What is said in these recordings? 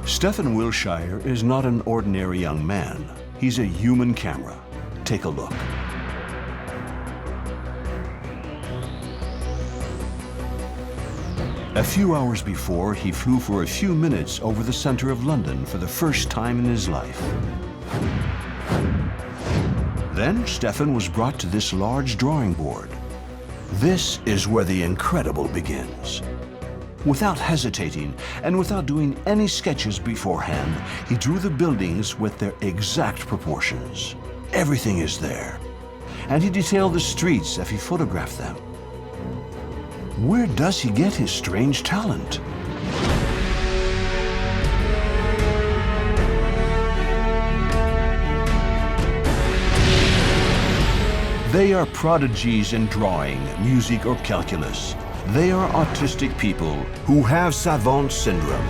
Stephen Wilshire is not an ordinary young man. He's a human camera. Take a look. A few hours before, he flew for a few minutes over the center of London for the first time in his life. Then Stephen was brought to this large drawing board. This is where the incredible begins. Without hesitating and without doing any sketches beforehand, he drew the buildings with their exact proportions. Everything is there. And he detailed the streets as he photographed them. Where does he get his strange talent? They are prodigies in drawing, music, or calculus. They are autistic people who have Savant syndrome.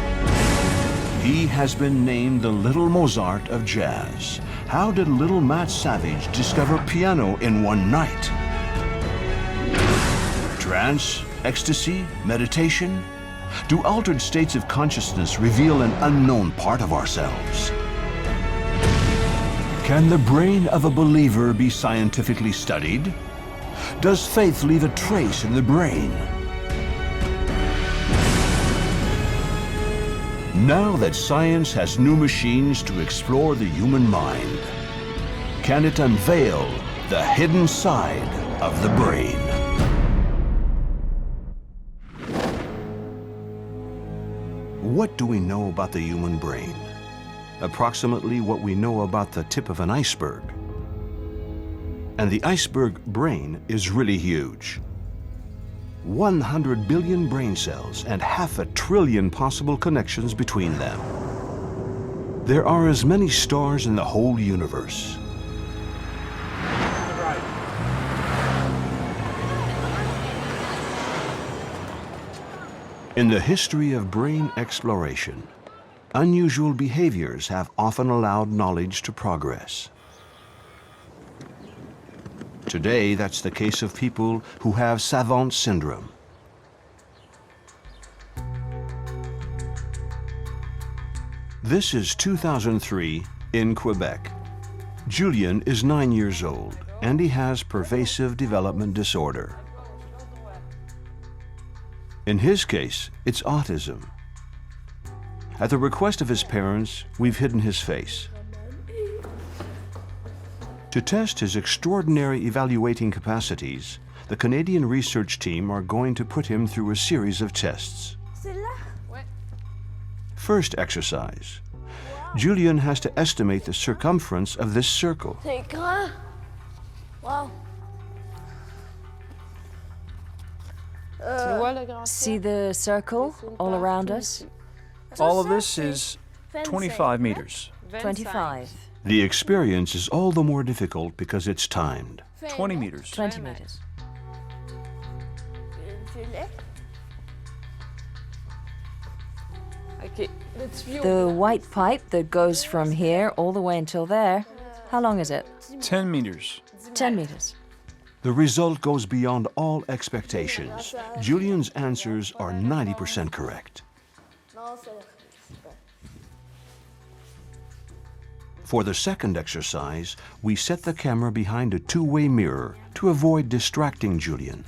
He has been named the Little Mozart of jazz. How did little Matt Savage discover piano in one night? Trance, ecstasy, meditation? Do altered states of consciousness reveal an unknown part of ourselves? Can the brain of a believer be scientifically studied? Does faith leave a trace in the brain? Now that science has new machines to explore the human mind, can it unveil the hidden side of the brain? What do we know about the human brain? Approximately what we know about the tip of an iceberg. And the iceberg brain is really huge. 100 billion brain cells and 500 billion possible connections between them. There are as many stars in the whole universe. In the history of brain exploration, unusual behaviors have often allowed knowledge to progress. Today, that's the case of people who have Savant syndrome. This is 2003 in Quebec. Julien is 9 years old, and he has pervasive development disorder. In his case, it's autism. At the request of his parents, we've hidden his face. To test his extraordinary evaluating capacities, the Canadian research team are going to put him through a series of tests. First exercise. Julien has to estimate the circumference of this circle. Wow. See the circle all around us? All of this is 25 meters. 25. The experience is all the more difficult because it's timed. 20 meters. 20 meters. The white pipe that goes from here all the way until there, how long is it? 10 meters. 10 meters. The result goes beyond all expectations. Julien's answers are 90% correct. For the second exercise, we set the camera behind a two-way mirror to avoid distracting Julien.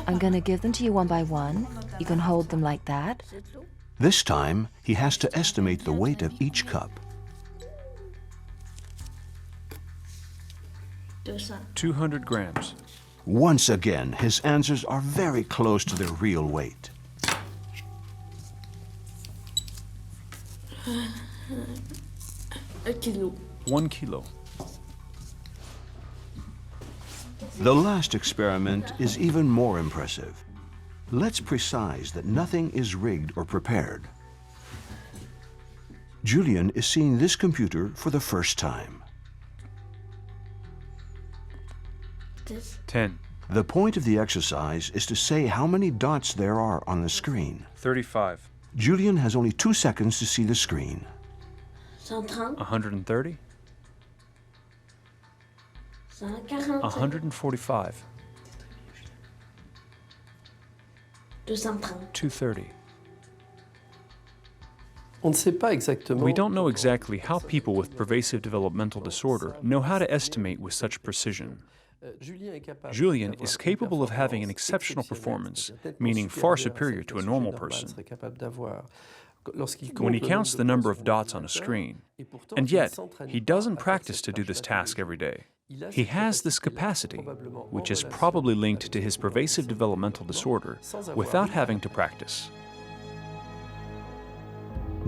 I'm going to give them to you one by one. You can hold them like that. This time, he has to estimate the weight of each cup. 200 grams. Once again, his answers are very close to their real weight. Un kilo. 1 kilo. The last experiment is even more impressive. Let's precise that nothing is rigged or prepared. Julien is seeing this computer for the first time. 10. The point of the exercise is to say how many dots there are on the screen. 35. Julien has only 2 seconds to see the screen. 130. 145. 230. We don't know exactly how people with pervasive developmental disorder know how to estimate with such precision. Julien is capable of having an exceptional performance, meaning far superior to a normal person, when he counts the number of dots on a screen. And yet, he doesn't practice to do this task every day. He has this capacity, which is probably linked to his pervasive developmental disorder, without having to practice.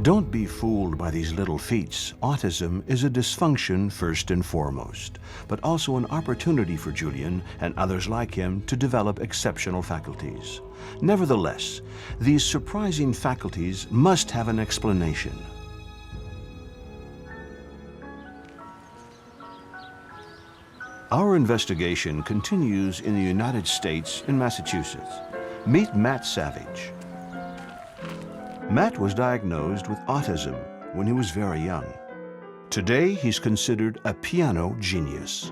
Don't be fooled by these little feats. Autism is a dysfunction first and foremost, but also an opportunity for Julien and others like him to develop exceptional faculties. Nevertheless, these surprising faculties must have an explanation. Our investigation continues in the United States in Massachusetts. Meet Matt Savage. Matt was diagnosed with autism when he was very young. Today, he's considered a piano genius.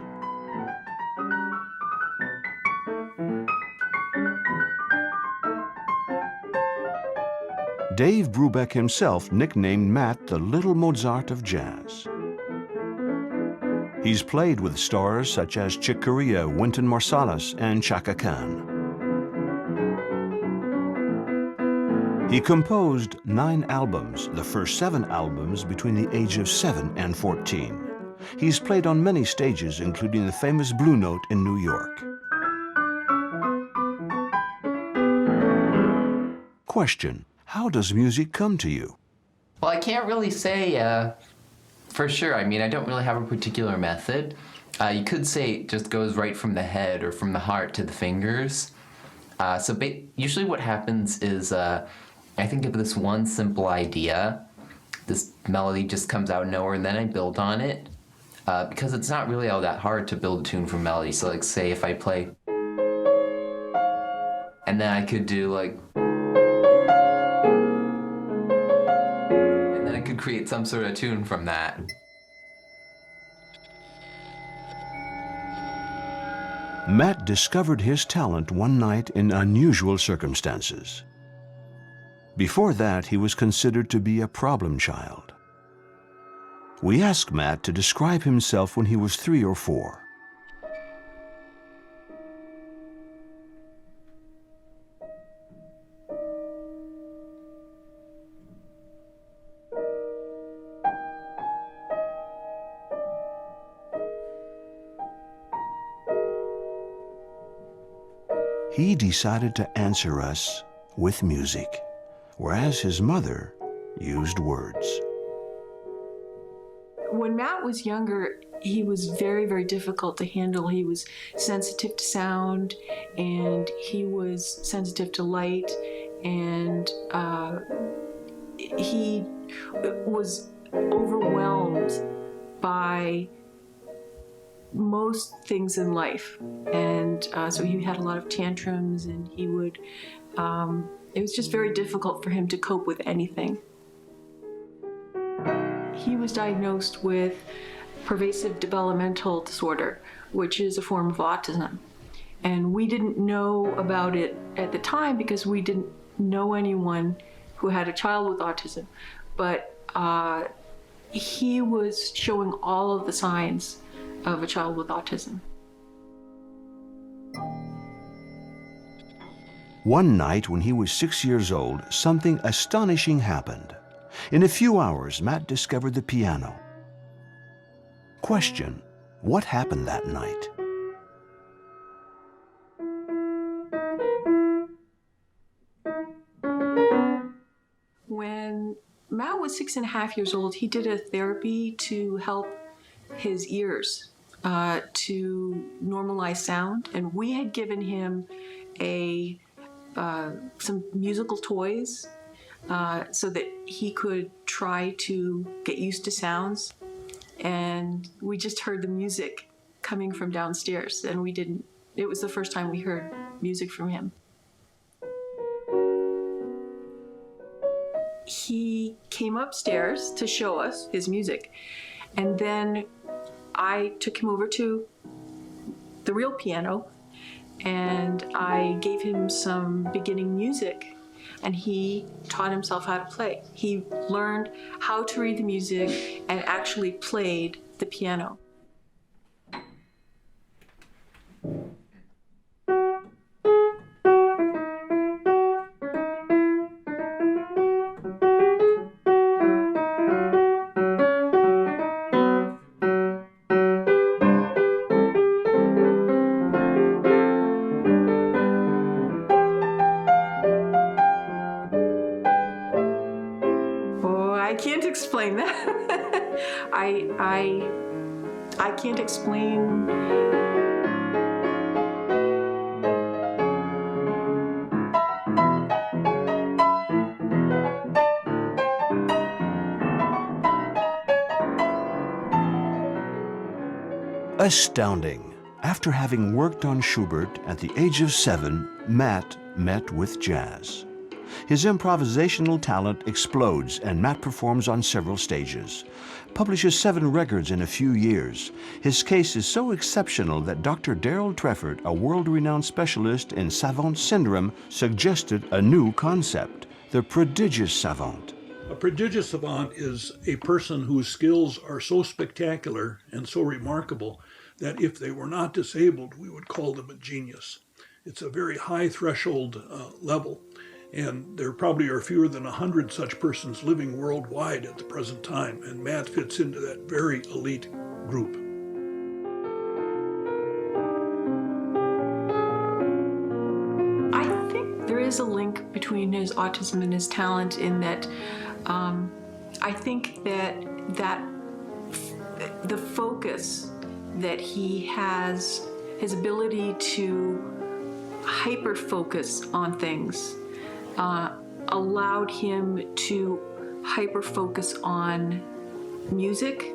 Dave Brubeck himself nicknamed Matt the Little Mozart of jazz. He's played with stars such as Chick Corea, Wynton Marsalis, and Chaka Khan. He composed 9 albums, the first 7 albums between the age of 7 and 14. He's played on many stages, including the famous Blue Note in New York. Question: how does music come to you? Well, I can't really say for sure. I mean, I don't really have a particular method. You could say it just goes right from the head or from the heart to the fingers. Usually what happens is I think of this one simple idea. This melody just comes out of nowhere, and then I build on it. Because it's not really all that hard to build a tune from melody. So like say if I play, and then I could do like, and then I could create some sort of tune from that. Matt discovered his talent one night in unusual circumstances. Before that, he was considered to be a problem child. We asked Matt to describe himself when he was 3 or 4. He decided to answer us with music, whereas his mother used words. When Matt was younger, he was very, very difficult to handle. He was sensitive to sound, and he was sensitive to light, and he was overwhelmed by most things in life. And so he had a lot of tantrums, and he would, it was just very difficult for him to cope with anything. He was diagnosed with pervasive developmental disorder, which is a form of autism. And we didn't know about it at the time because we didn't know anyone who had a child with autism. But he was showing all of the signs of a child with autism. One night when he was 6 years old, something astonishing happened. In a few hours, Matt discovered the piano. Question: what happened that night? When Matt was 6.5 years old, he did a therapy to help his ears to normalize sound, and we had given him some musical toys so that he could try to get used to sounds. And we just heard the music coming from downstairs, and it was the first time we heard music from him. He came upstairs to show us his music, and then I took him over to the real piano, and I gave him some beginning music and he taught himself how to play. He learned how to read the music and actually played the piano. I can't explain that. I can't explain. Astounding. After having worked on Schubert at the age of 7, Matt met with jazz. His improvisational talent explodes, and Matt performs on several stages. Publishes 7 records in a few years. His case is so exceptional that Dr. Daryl Treffert, a world-renowned specialist in Savant syndrome, suggested a new concept, the prodigious savant. A prodigious savant is a person whose skills are so spectacular and so remarkable that if they were not disabled, we would call them a genius. It's a very high threshold level. And there probably are fewer than 100 such persons living worldwide at the present time, and Matt fits into that very elite group. I think there is a link between his autism and his talent in that I think that the focus that he has, his ability to hyper-focus on things, allowed him to hyper-focus on music.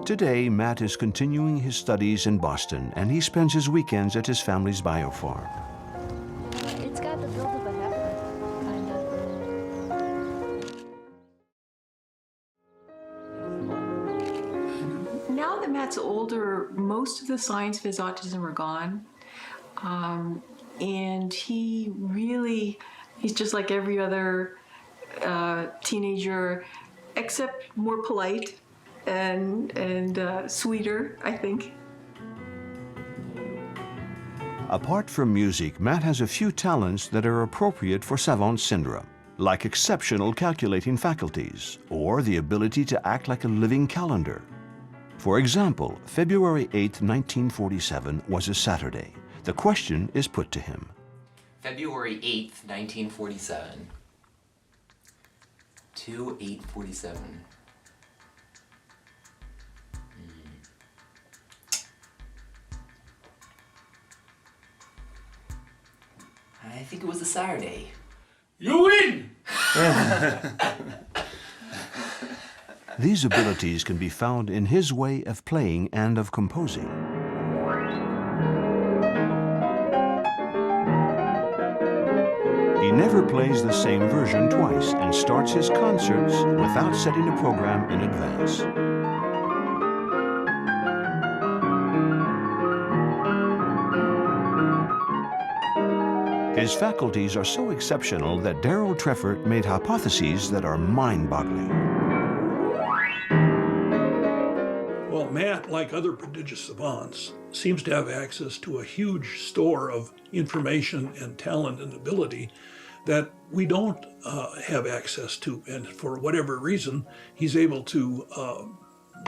Today, Matt is continuing his studies in Boston, and he spends his weekends at his family's biofarm. It's got the build of a heifer, kind of. Now that Matt's older, most of the signs of his autism are gone. And he's just like every other teenager, except more polite and sweeter, I think. Apart from music, Matt has a few talents that are appropriate for Savant syndrome, like exceptional calculating faculties or the ability to act like a living calendar. For example, February 8, 1947 was a Saturday. The question is put to him. February 8th, 1947. 2/8/47. I think it was a Saturday. You win! These abilities can be found in his way of playing and of composing. He never plays the same version twice and starts his concerts without setting a program in advance. His faculties are so exceptional that Daryl Treffert made hypotheses that are mind-boggling. Well, Matt, like other prodigious savants, seems to have access to a huge store of information and talent and ability that we don't have access to. And for whatever reason, he's able to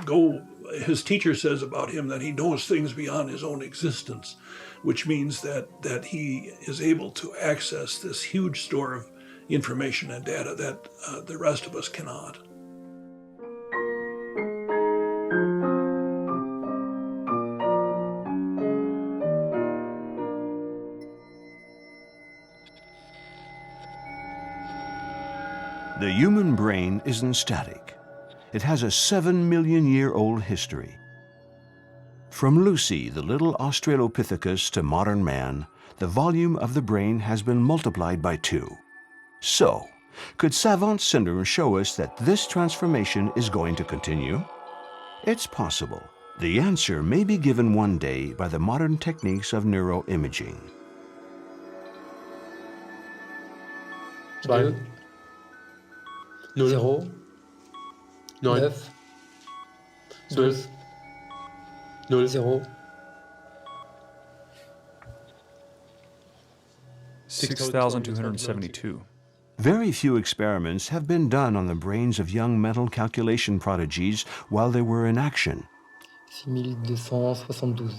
go, his teacher says about him that he knows things beyond his own existence, which means that he is able to access this huge store of information and data that the rest of us cannot. The human brain isn't static. It has a 7-million-year-old history. From Lucy, the little Australopithecus, to modern man, the volume of the brain has been multiplied by 2. So, could Savant syndrome show us that this transformation is going to continue? It's possible. The answer may be given one day by the modern techniques of neuroimaging. 2, 0, 9, 12, 0, 0. 6,272. Very few experiments have been done on the brains of young mental calculation prodigies while they were in action. 6272.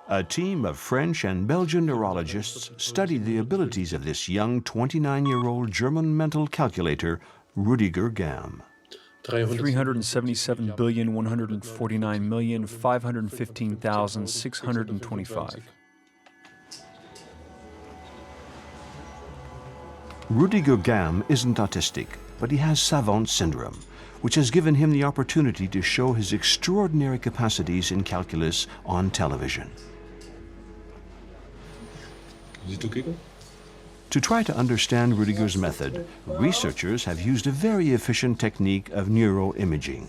A team of French and Belgian neurologists studied the abilities of this young 29-year-old German mental calculator, Rudiger Gamm. 377,149,515,625. Rudiger Gamm isn't autistic, but he has Savant syndrome, which has given him the opportunity to show his extraordinary capacities in calculus on television. To try to understand Rudiger's method, researchers have used a very efficient technique of neuroimaging.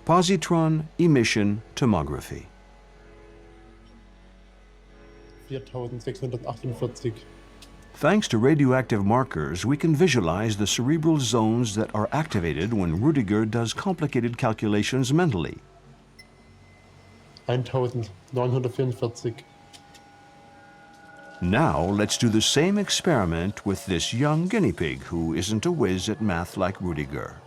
Positron emission tomography. 4648. Thanks to radioactive markers, we can visualize the cerebral zones that are activated when Rudiger does complicated calculations mentally. 1944. Now let's do the same experiment with this young guinea pig who isn't a whiz at math like Rudiger.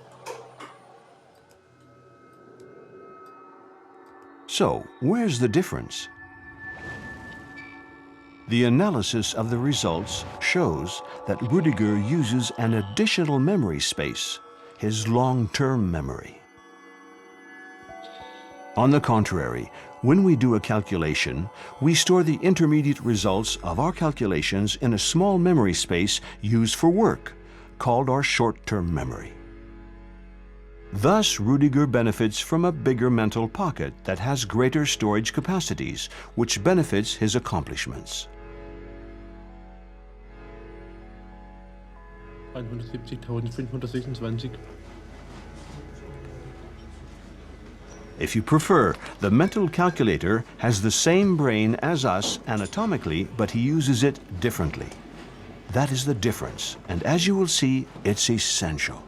So, where's the difference? The analysis of the results shows that Rudiger uses an additional memory space, his long-term memory. On the contrary, when we do a calculation, we store the intermediate results of our calculations in a small memory space used for work, called our short-term memory. Thus, Rudiger benefits from a bigger mental pocket that has greater storage capacities, which benefits his accomplishments. 170.526. If you prefer, the mental calculator has the same brain as us anatomically, but he uses it differently. That is the difference, and as you will see, it's essential.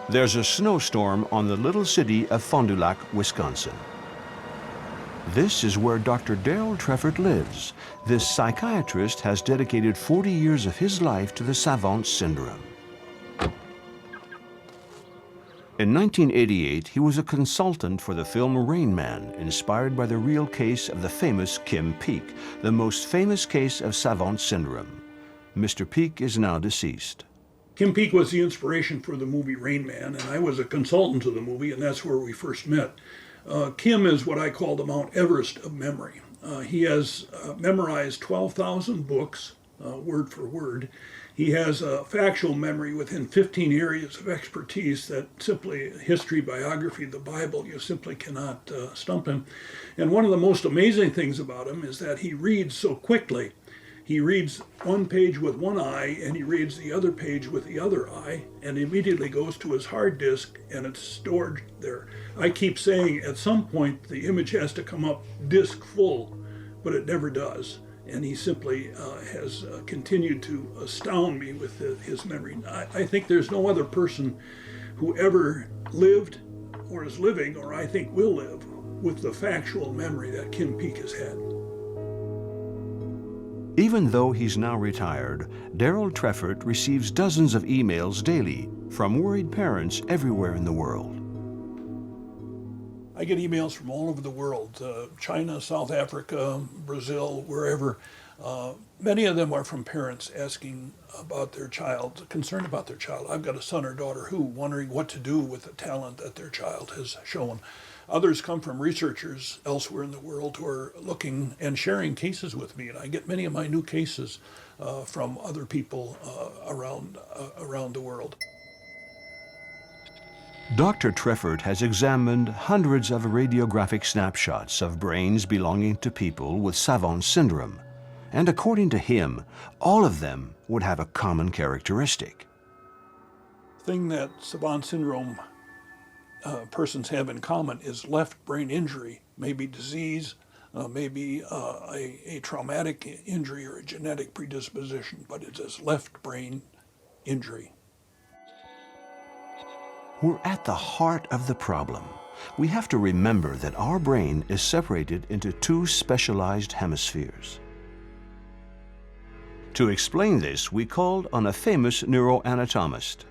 There's a snowstorm on the little city of Fond du Lac, Wisconsin. This is where Dr. Daryl Treffert lives. This psychiatrist has dedicated 40 years of his life to the Savant syndrome. In 1988, he was a consultant for the film Rain Man, inspired by the real case of the famous Kim Peek, the most famous case of Savant syndrome. Mr. Peek is now deceased. Kim Peek was the inspiration for the movie Rain Man, and I was a consultant to the movie, and that's where we first met. Kim is what I call the Mount Everest of memory. He has memorized 12,000 books, word for word. He has a factual memory within 15 areas of expertise that simply history, biography, the Bible, you simply cannot stump him. And one of the most amazing things about him is that he reads so quickly. He reads one page with one eye, and he reads the other page with the other eye, and immediately goes to his hard disk, and it's stored there. I keep saying at some point the image has to come up disk full, but it never does. And he simply has continued to astound me with his memory. I think there's no other person who ever lived or is living, or I think will live, with the factual memory that Kim Peek has had. Even though he's now retired, Daryl Treffert receives dozens of emails daily from worried parents everywhere in the world. I get emails from all over the world, China, South Africa, Brazil, wherever. Many of them are from parents asking about their child, concerned about their child. I've got a son or daughter who, wondering what to do with the talent that their child has shown. Others come from researchers elsewhere in the world who are looking and sharing cases with me, and I get many of my new cases from other people around the world. Dr. Treffert has examined hundreds of radiographic snapshots of brains belonging to people with Savant syndrome, and according to him, all of them would have a common characteristic. The thing that Savant syndrome persons have in common is left brain injury, maybe disease, maybe a traumatic injury or a genetic predisposition, but it is left brain injury. We're at the heart of the problem. We have to remember that our brain is separated into two specialized hemispheres. To explain this, we called on a famous neuroanatomist,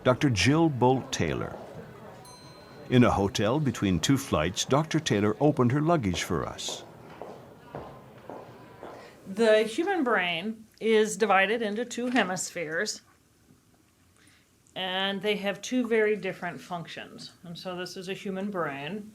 Dr. Jill Bolt Taylor. In a hotel between two flights, Dr. Taylor opened her luggage for us. The human brain is divided into two hemispheres, and they have two very different functions. And so this is a human brain.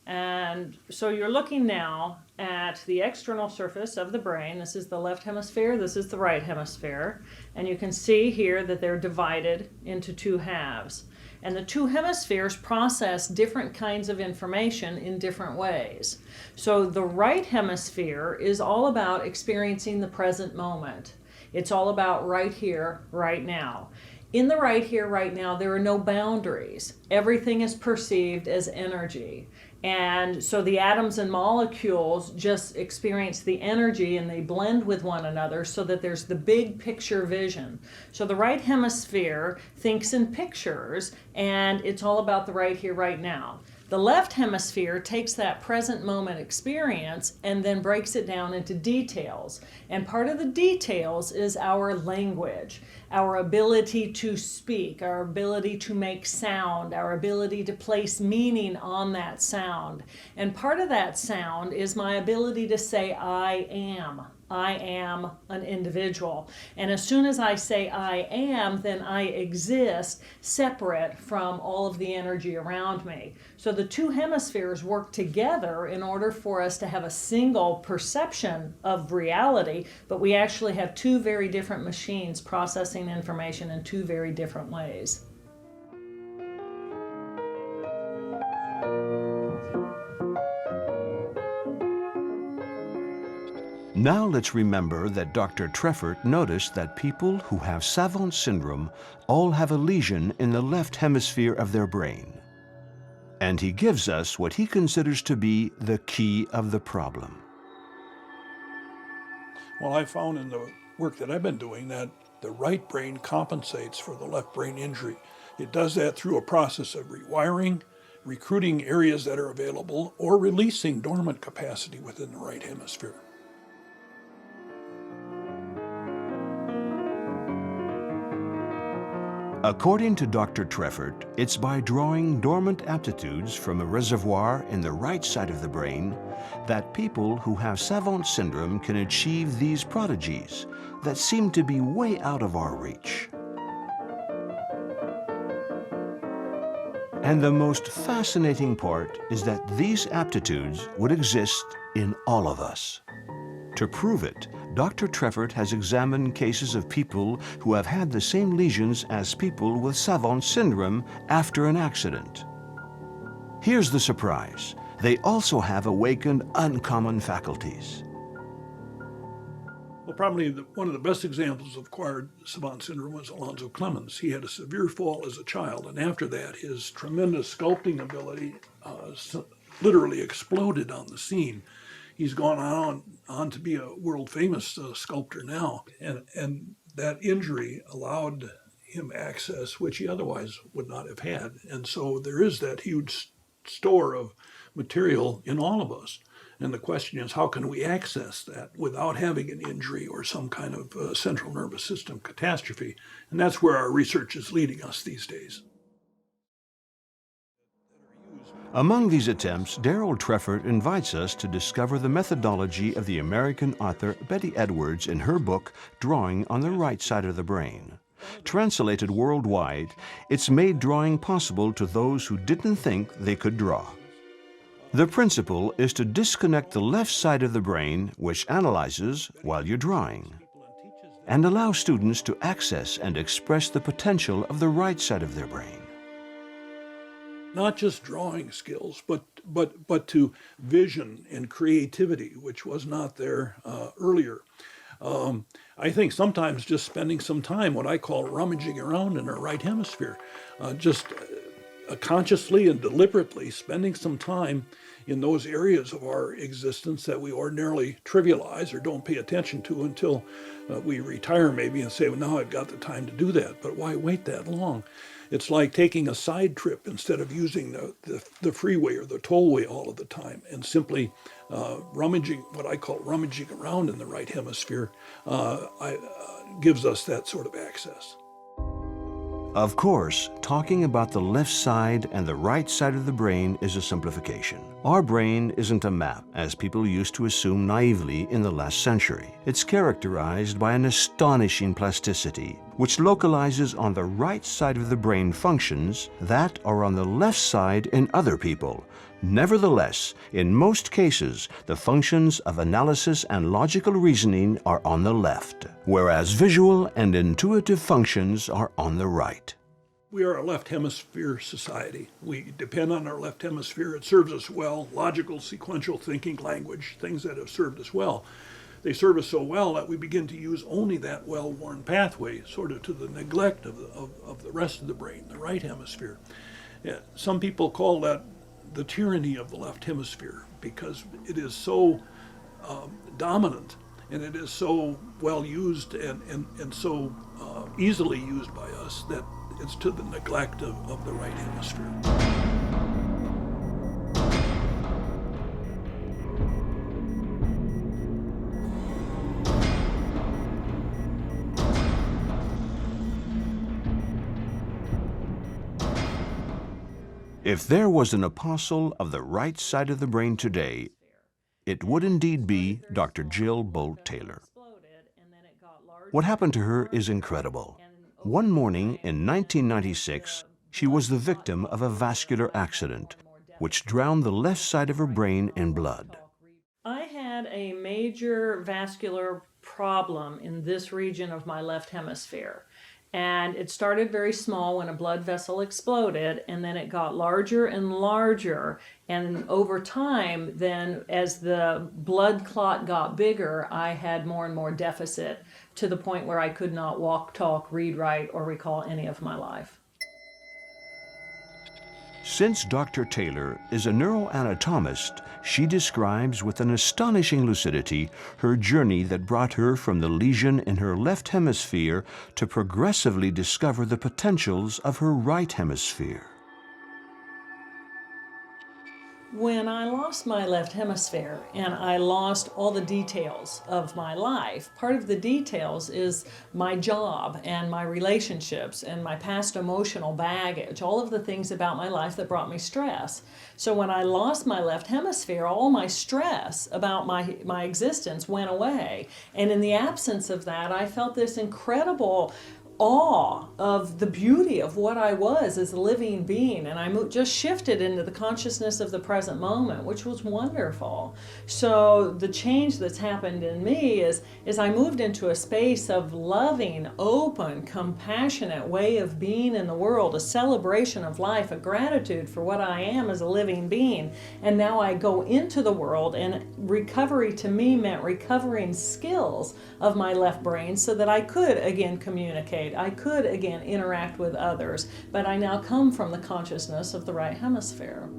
And so you're looking now at the external surface of the brain. This is the left hemisphere, this is the right hemisphere. And you can see here that they're divided into two halves. And the two hemispheres process different kinds of information in different ways. So the right hemisphere is all about experiencing the present moment. It's all about right here, right now. In the right here, right now, there are no boundaries. Everything is perceived as energy. And so the atoms and molecules just experience the energy and they blend with one another so that there's the big picture vision. So the right hemisphere thinks in pictures and it's all about the right here, right now. The left hemisphere takes that present moment experience and then breaks it down into details. And part of the details is our language, our ability to speak, our ability to make sound, our ability to place meaning on that sound. And part of that sound is my ability to say, I am. I am an individual. And as soon as I say I am, then I exist separate from all of the energy around me. So the two hemispheres work together in order for us to have a single perception of reality, but we actually have two very different machines processing information in two very different ways. Now let's remember that Dr. Treffert noticed that people who have Savant syndrome all have a lesion in the left hemisphere of their brain. And he gives us what he considers to be the key of the problem. Well, I found in the work that I've been doing that the right brain compensates for the left brain injury. It does that through a process of rewiring, recruiting areas that are available, or releasing dormant capacity within the right hemisphere. According to Dr. Treffert, it's by drawing dormant aptitudes from a reservoir in the right side of the brain that people who have Savant syndrome can achieve these prodigies that seem to be way out of our reach. And the most fascinating part is that these aptitudes would exist in all of us. To prove it, Dr. Treffert has examined cases of people who have had the same lesions as people with Savant syndrome after an accident. Here's the surprise. They also have awakened uncommon faculties. Well, probably one of the best examples of acquired Savant syndrome was Alonzo Clemens. He had a severe fall as a child, and after that, his tremendous sculpting ability literally exploded on the scene. He's gone on to be a world-famous sculptor now, and that injury allowed him access which he otherwise would not have had. And so there is that huge store of material in all of us. And the question is, how can we access that without having an injury or some kind of central nervous system catastrophe? And that's where our research is leading us these days. Among these attempts, Darrell Treffert invites us to discover the methodology of the American author Betty Edwards in her book, Drawing on the Right Side of the Brain. Translated worldwide, it's made drawing possible to those who didn't think they could draw. The principle is to disconnect the left side of the brain, which analyzes while you're drawing. and allow students to access and express the potential of the right side of their brain. Not just drawing skills, but to vision and creativity, which was not there earlier. I think sometimes just spending some time, what I call rummaging around in our right hemisphere, just consciously and deliberately spending some time in those areas of our existence that we ordinarily trivialize or don't pay attention to until we retire maybe and say, well, now I've got the time to do that. But why wait that long? It's like taking a side trip instead of using the freeway or the tollway all of the time, and simply rummaging, what I call rummaging around in the right hemisphere, gives us that sort of access. Of course, talking about the left side and the right side of the brain is a simplification. Our brain isn't a map, as people used to assume naively in the last century. It's characterized by an astonishing plasticity, which localizes on the right side of the brain functions that are on the left side in other people. Nevertheless, in most cases, the functions of analysis and logical reasoning are on the left, whereas visual and intuitive functions are on the right. We are a left hemisphere society. We depend on our left hemisphere. It serves us well. Logical, sequential thinking, language, things that have served us well. They serve us so well that we begin to use only that well-worn pathway, sort of to the neglect of the rest of the brain, the right hemisphere. Yeah, some people call that the tyranny of the left hemisphere, because it is so dominant, and it is so well used and so easily used by us that it's to the neglect of the right hemisphere. If there was an apostle of the right side of the brain today, it would indeed be Dr. Jill Bolt Taylor. What happened to her is incredible. One morning in 1996, she was the victim of a vascular accident, which drowned the left side of her brain in blood. I had a major vascular problem in this region of my left hemisphere. And it started very small when a blood vessel exploded, and then it got larger and larger. And over time, then as the blood clot got bigger, I had more and more deficit to the point where I could not walk, talk, read, write, or recall any of my life. Since Dr. Taylor is a neuroanatomist, she describes with an astonishing lucidity her journey that brought her from the lesion in her left hemisphere to progressively discover the potentials of her right hemisphere. When I lost my left hemisphere and I lost all the details of my life, part of the details is my job and my relationships and my past emotional baggage, all of the things about my life that brought me stress. So when I lost my left hemisphere, all my stress about my existence went away. And in the absence of that, I felt this incredible awe of the beauty of what I was as a living being, and I just shifted into the consciousness of the present moment, which was wonderful. So the change that's happened in me is I moved into a space of loving, open, compassionate way of being in the world, a celebration of life, a gratitude for what I am as a living being. And now I go into the world, and recovery to me meant recovering skills of my left brain so that I could again communicate. I could again interact with others, but I now come from the consciousness of the right hemisphere.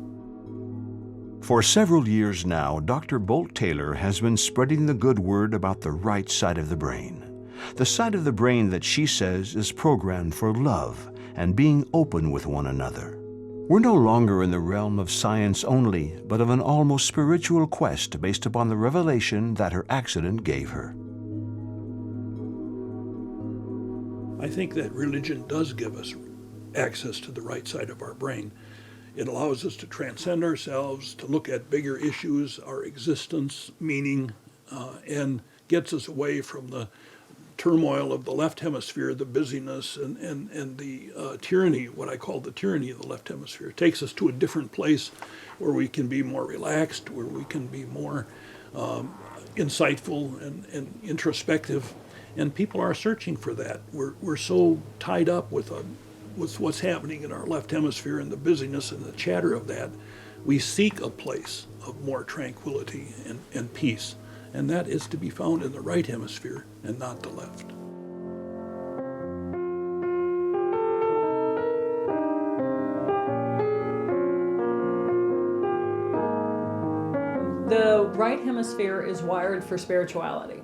For several years now, Dr. Bolt Taylor has been spreading the good word about the right side of the brain. The side of the brain that she says is programmed for love and being open with one another. We're no longer in the realm of science only, but of an almost spiritual quest based upon the revelation that her accident gave her. I think that religion does give us access to the right side of our brain. It allows us to transcend ourselves, to look at bigger issues, our existence, meaning, and gets us away from the turmoil of the left hemisphere, the busyness and the tyranny, what I call the tyranny of the left hemisphere. It takes us to a different place where we can be more relaxed, where we can be more insightful and introspective, And people are searching for that. We're so tied up with what's happening in our left hemisphere and the busyness and the chatter of that. We seek a place of more tranquility and peace. And that is to be found in the right hemisphere and not the left. The right hemisphere is wired for spirituality.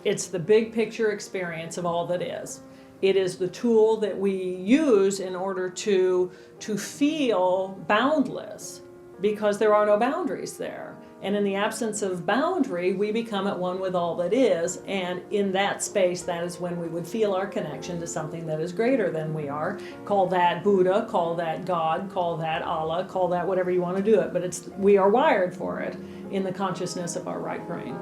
It's the big picture experience of all that is. It is the tool that we use in order to feel boundless, because there are no boundaries there. And in the absence of boundary, we become at one with all that is, and in that space, that is when we would feel our connection to something that is greater than we are. Call that Buddha, call that God, call that Allah, call that whatever you want to do it, but we are wired for it in the consciousness of our right brain.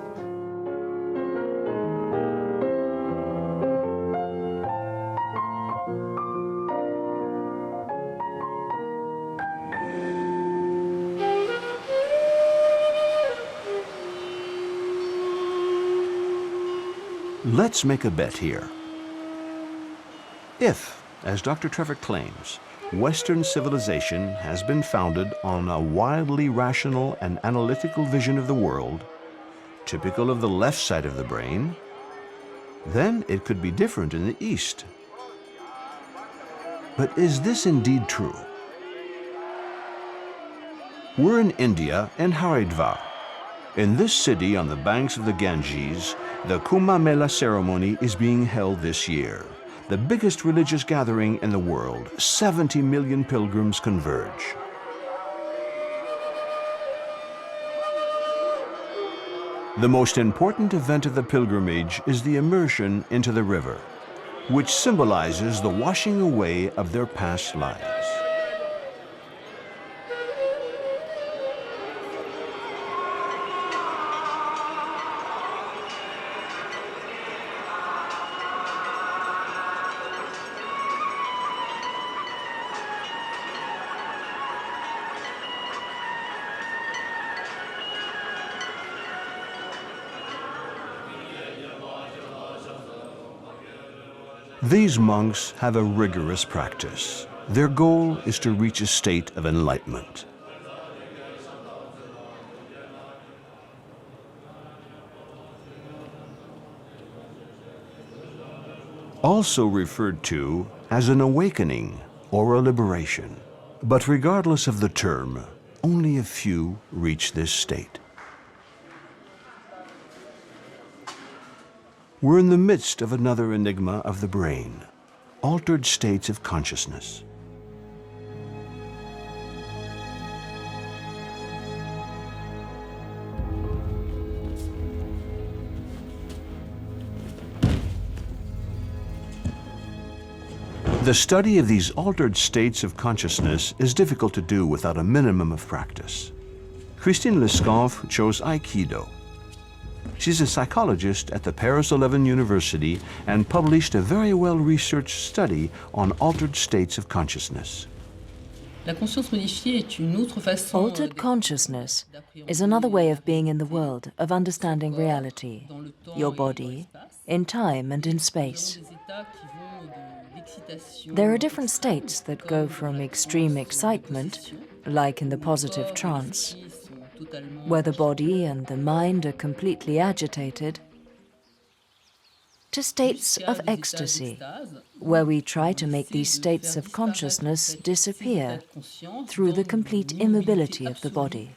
Let's make a bet here. If, as Dr. Trevor claims, Western civilization has been founded on a wildly rational and analytical vision of the world, typical of the left side of the brain, then it could be different in the East. But is this indeed true? We're in India, in Haridwar. In this city on the banks of the Ganges, the Kumbh Mela ceremony is being held this year. The biggest religious gathering in the world. 70 million pilgrims converge. The most important event of the pilgrimage is the immersion into the river, which symbolizes the washing away of their past lives. These monks have a rigorous practice. Their goal is to reach a state of enlightenment. Also referred to as an awakening or a liberation. But regardless of the term, only a few reach this state. We're in the midst of another enigma of the brain, altered states of consciousness. The study of these altered states of consciousness is difficult to do without a minimum of practice. Christine Lesconf chose Aikido. She's a psychologist at the Paris 11 University and published a very well-researched study on altered states of consciousness. Altered consciousness is another way of being in the world, of understanding reality, your body, in time and in space. There are different states that go from extreme excitement, like in the positive trance, where the body and the mind are completely agitated, to states of ecstasy, where we try to make these states of consciousness disappear through the complete immobility of the body.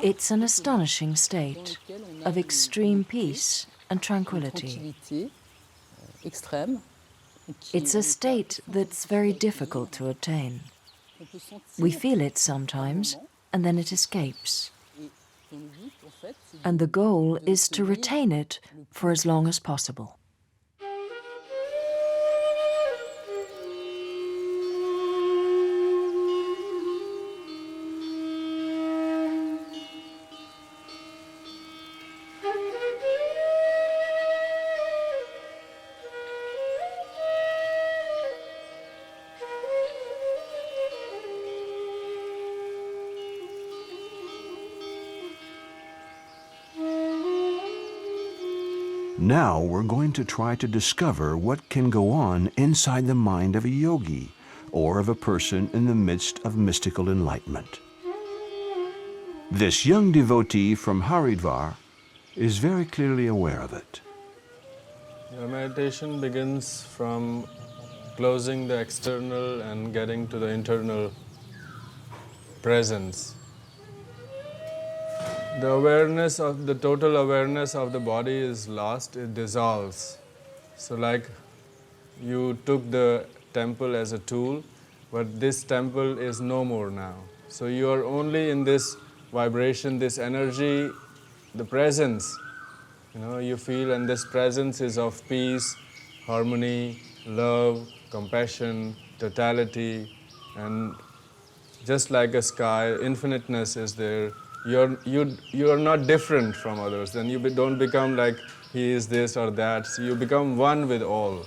It's an astonishing state of extreme peace and tranquility. It's a state that's very difficult to attain. We feel it sometimes, and then it escapes. And the goal is to retain it for as long as possible. Now we're going to try to discover what can go on inside the mind of a yogi or of a person in the midst of mystical enlightenment. This young devotee from Haridwar is very clearly aware of it. Your meditation begins from closing the external and getting to the internal presence. The awareness of the total awareness of the body is lost, it dissolves. So like you took the temple as a tool, but this temple is no more now. So you are only in this vibration, this energy, the presence, you feel, and this presence is of peace, harmony, love, compassion, totality, and just like a sky, infiniteness is there. You are not different from others. Then you don't become like he is this or that. So you become one with all.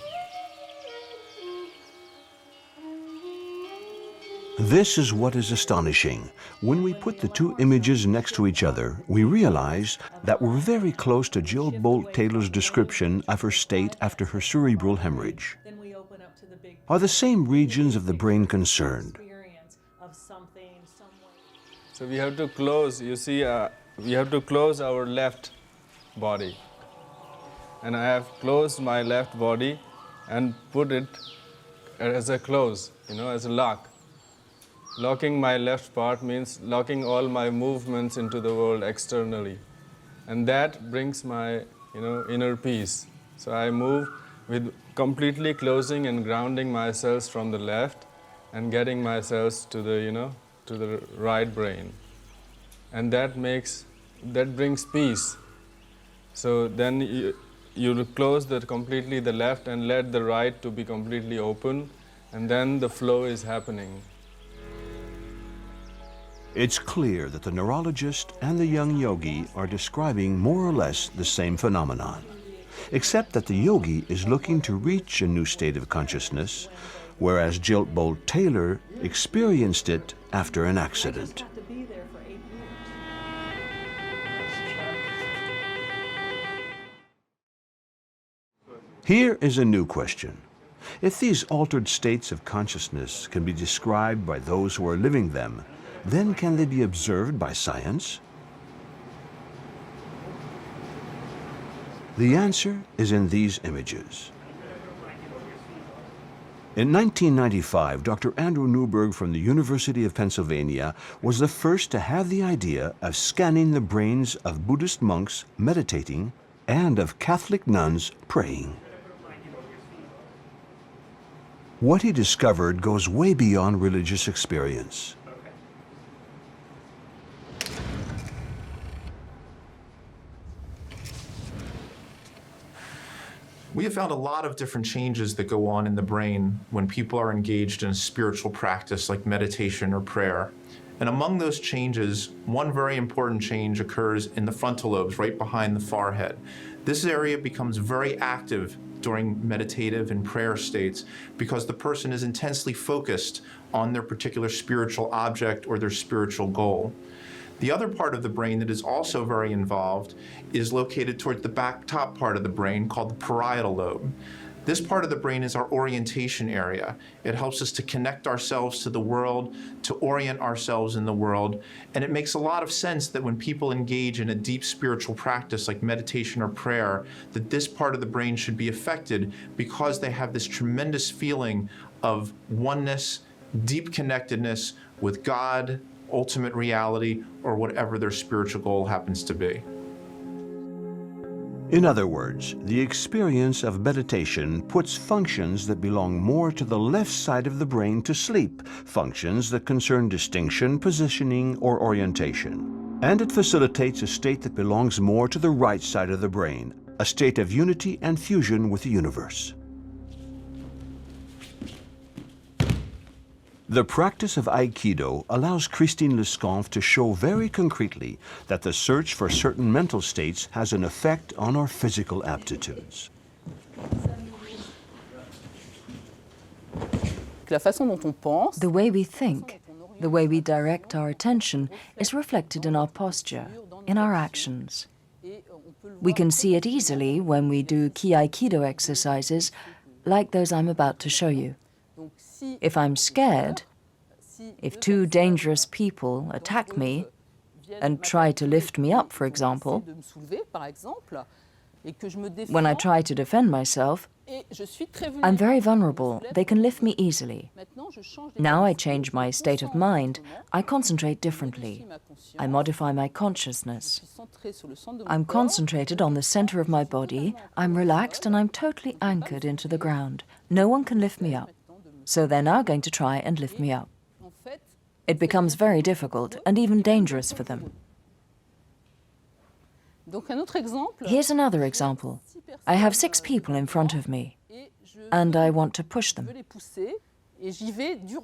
This is what is astonishing. When we put the two images next to each other, we realize that we're very close to Jill Bolt Taylor's description of her state after her cerebral hemorrhage. Are the same regions of the brain concerned? So we have to close, you see, we have to close our left body. And I have closed my left body and put it as a close, as a lock. Locking my left part means locking all my movements into the world externally. And that brings my, inner peace. So I move with completely closing and grounding myself from the left and getting myself to the, to the right brain. And that brings peace. So then you close completely the left and let the right to be completely open, and then the flow is happening. It's clear that the neurologist and the young yogi are describing more or less the same phenomenon, except that the yogi is looking to reach a new state of consciousness, whereas Jill Bolt Taylor experienced it after an accident. Here is a new question. If these altered states of consciousness can be described by those who are living them, then can they be observed by science? The answer is in these images. In 1995, Dr. Andrew Newberg from the University of Pennsylvania was the first to have the idea of scanning the brains of Buddhist monks meditating and of Catholic nuns praying. What he discovered goes way beyond religious experience. We have found a lot of different changes that go on in the brain when people are engaged in a spiritual practice like meditation or prayer. And among those changes, one very important change occurs in the frontal lobes, right behind the forehead. This area becomes very active during meditative and prayer states because the person is intensely focused on their particular spiritual object or their spiritual goal. The other part of the brain that is also very involved is located toward the back top part of the brain called the parietal lobe. This part of the brain is our orientation area. It helps us to connect ourselves to the world, to orient ourselves in the world, and it makes a lot of sense that when people engage in a deep spiritual practice like meditation or prayer, that this part of the brain should be affected because they have this tremendous feeling of oneness, deep connectedness with God, ultimate reality, or whatever their spiritual goal happens to be. In other words, the experience of meditation puts functions that belong more to the left side of the brain to sleep, functions that concern distinction, positioning, or orientation. And it facilitates a state that belongs more to the right side of the brain, a state of unity and fusion with the universe. The practice of Aikido allows Christine Lesconf to show very concretely that the search for certain mental states has an effect on our physical aptitudes. The way we think, the way we direct our attention, is reflected in our posture, in our actions. We can see it easily when we do ki-aikido exercises, like those I'm about to show you. If I'm scared, if two dangerous people attack me and try to lift me up, for example, when I try to defend myself, I'm very vulnerable. They can lift me easily. Now I change my state of mind. I concentrate differently. I modify my consciousness. I'm concentrated on the center of my body. I'm relaxed and I'm totally anchored into the ground. No one can lift me up. So they're now going to try and lift me up. It becomes very difficult and even dangerous for them. Here's another example. I have 6 people in front of me, and I want to push them.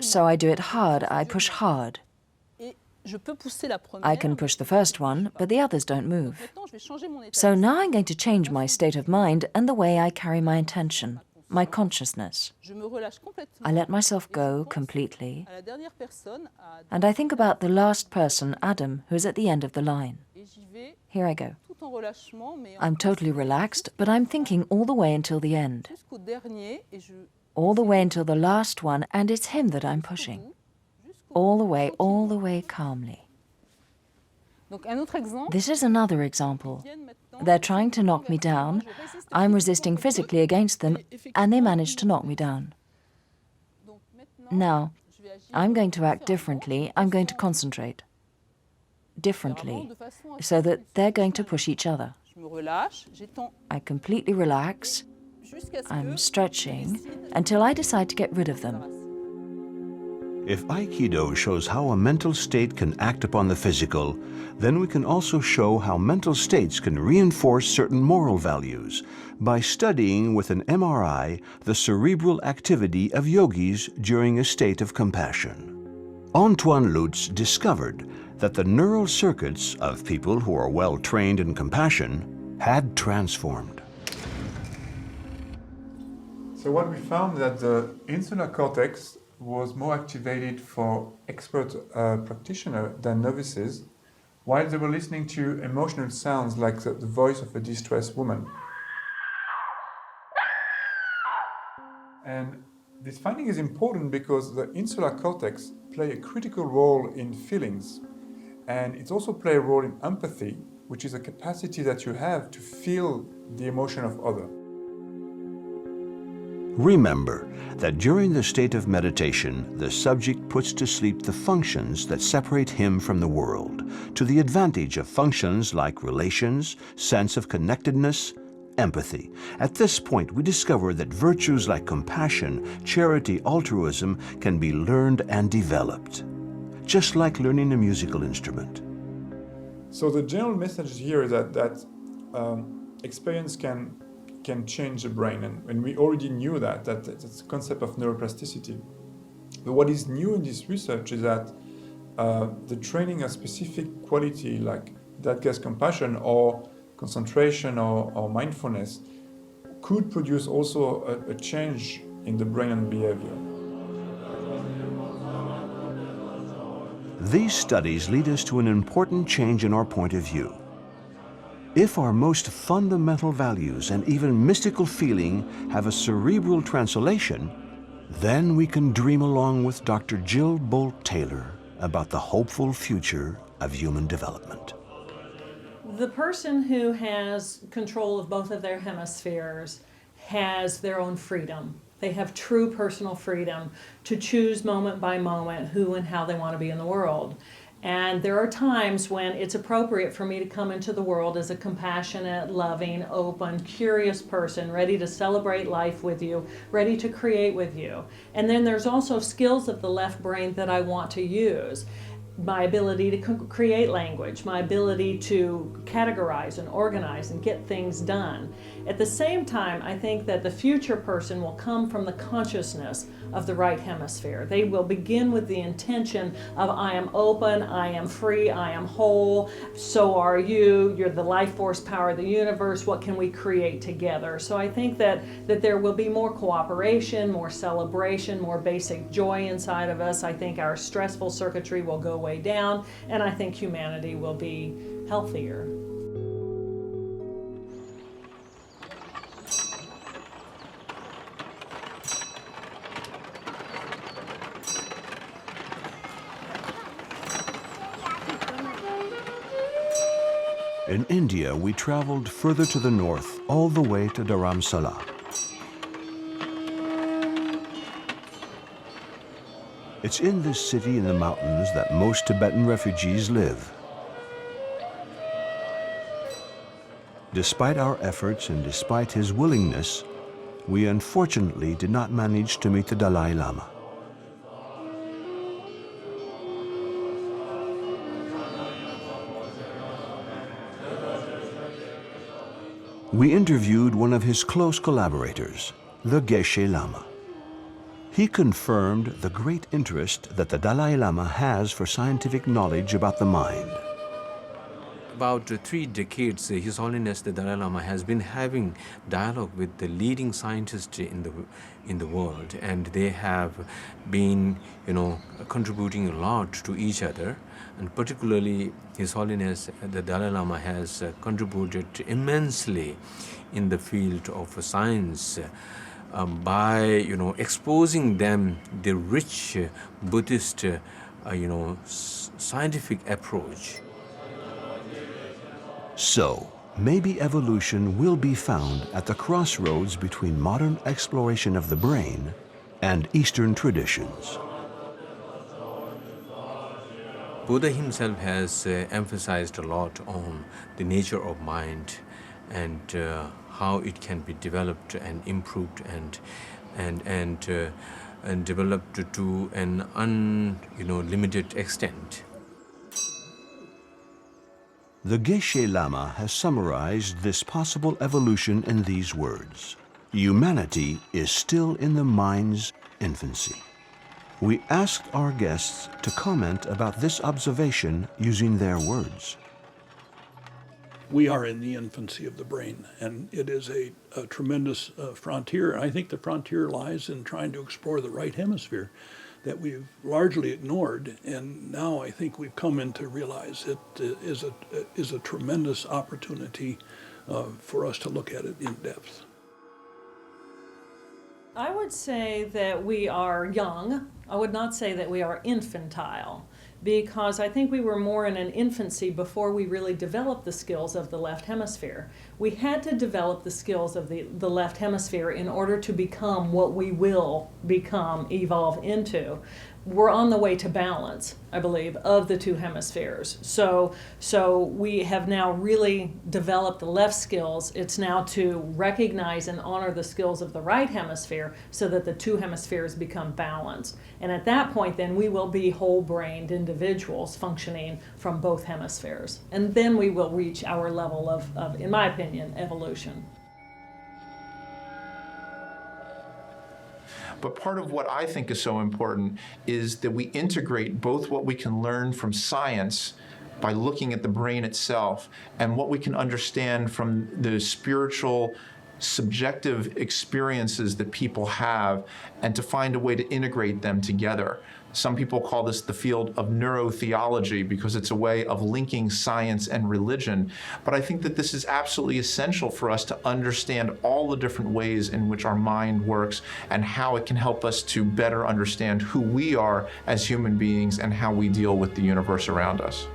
So I do it hard, I push hard. I can push the first one, but the others don't move. So now I'm going to change my state of mind and the way I carry my intention, my consciousness. I let myself go completely, and I think about the last person, Adam, who's at the end of the line. Here I go. I'm totally relaxed, but I'm thinking all the way until the end. All the way until the last one, and it's him that I'm pushing. All the way calmly. This is another example. They're trying to knock me down. I'm resisting physically against them, and they manage to knock me down. Now, I'm going to act differently. I'm going to concentrate differently, so that they're going to push each other. I completely relax. I'm stretching until I decide to get rid of them. If Aikido shows how a mental state can act upon the physical, then we can also show how mental states can reinforce certain moral values by studying with an MRI the cerebral activity of yogis during a state of compassion. Antoine Lutz discovered that the neural circuits of people who are well trained in compassion had transformed. So what we found that the insular cortex was more activated for expert practitioners than novices, while they were listening to emotional sounds like the voice of a distressed woman. And this finding is important because the insular cortex plays a critical role in feelings, and it also plays a role in empathy, which is a capacity that you have to feel the emotion of others. Remember that during the state of meditation, the subject puts to sleep the functions that separate him from the world, to the advantage of functions like relations, sense of connectedness, empathy. At this point, we discover that virtues like compassion, charity, altruism can be learned and developed, just like learning a musical instrument. So the general message here is that experience can change the brain, and we already knew that's the concept of neuroplasticity. But what is new in this research is that the training of specific quality like that gets compassion or concentration or mindfulness could produce also a change in the brain and behavior. These studies lead us to an important change in our point of view. If our most fundamental values and even mystical feeling have a cerebral translation, then we can dream along with Dr. Jill Bolt Taylor about the hopeful future of human development. The person who has control of both of their hemispheres has their own freedom. They have true personal freedom to choose moment by moment who and how they want to be in the world. And there are times when it's appropriate for me to come into the world as a compassionate, loving, open, curious person, ready to celebrate life with you, ready to create with you. And then there's also skills of the left brain that I want to use. My ability to create language, my ability to categorize and organize and get things done. At the same time, I think that the future person will come from the consciousness of the right hemisphere. They will begin with the intention of I am open, I am free, I am whole, so are you, you're the life force power of the universe, what can we create together? So I think that there will be more cooperation, more celebration, more basic joy inside of us. I think our stressful circuitry will go way down, and I think humanity will be healthier. In India, we traveled further to the north, all the way to Dharamsala. It's in this city in the mountains that most Tibetan refugees live. Despite our efforts and despite his willingness, we unfortunately did not manage to meet the Dalai Lama. We interviewed one of his close collaborators, the Geshe Lama. He confirmed the great interest that the Dalai Lama has for scientific knowledge about the mind. About 3 decades, His Holiness the Dalai Lama has been having dialogue with the leading scientists in the world, and they have been, contributing a lot to each other. And particularly, His Holiness the Dalai Lama has contributed immensely in the field of science by, exposing them the rich Buddhist, scientific approach. So, maybe evolution will be found at the crossroads between modern exploration of the brain and Eastern traditions. Buddha himself has emphasized a lot on the nature of mind and how it can be developed and improved and developed to an unlimited extent. The Geshe Lama has summarized this possible evolution in these words: humanity is still in the mind's infancy. We asked our guests to comment about this observation using their words. We are in the infancy of the brain, and it is a tremendous frontier. I think the frontier lies in trying to explore the right hemisphere that we've largely ignored, and now I think we've come in to realize it is a tremendous opportunity for us to look at it in depth. I would say that we are young. I would not say that we are infantile, because I think we were more in an infancy before we really developed the skills of the left hemisphere. We had to develop the skills of the left hemisphere in order to become what we will become, evolve into. We're on the way to balance, I believe, of the 2 hemispheres. So we have now really developed the left skills. It's now to recognize and honor the skills of the right hemisphere so that the 2 hemispheres become balanced. And at that point, then, we will be whole-brained individuals functioning from both hemispheres. And then we will reach our level of, in my opinion, evolution. But part of what I think is so important is that we integrate both what we can learn from science by looking at the brain itself and what we can understand from the spiritual, subjective experiences that people have, and to find a way to integrate them together. Some people call this the field of neurotheology because it's a way of linking science and religion. But I think that this is absolutely essential for us to understand all the different ways in which our mind works and how it can help us to better understand who we are as human beings and how we deal with the universe around us.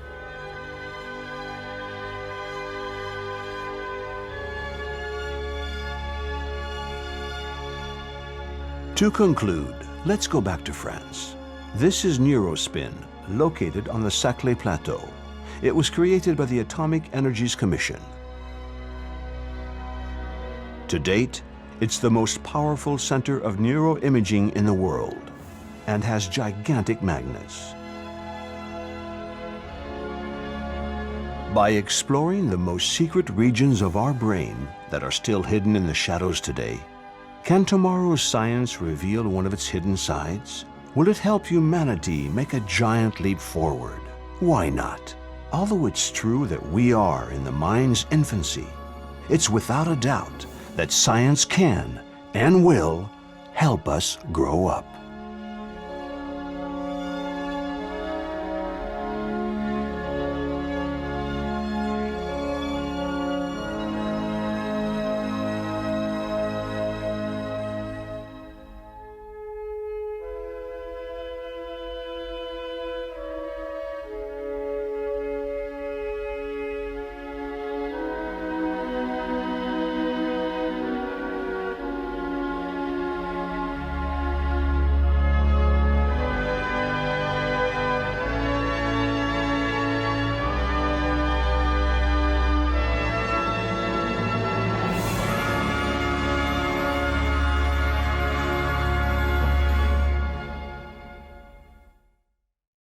To conclude, let's go back to France. This is Neurospin, located on the Saclay Plateau. It was created by the Atomic Energies Commission. To date, it's the most powerful center of neuroimaging in the world and has gigantic magnets. By exploring the most secret regions of our brain that are still hidden in the shadows today, can tomorrow's science reveal one of its hidden sides? Will it help humanity make a giant leap forward? Why not? Although it's true that we are in the mind's infancy, it's without a doubt that science can and will help us grow up.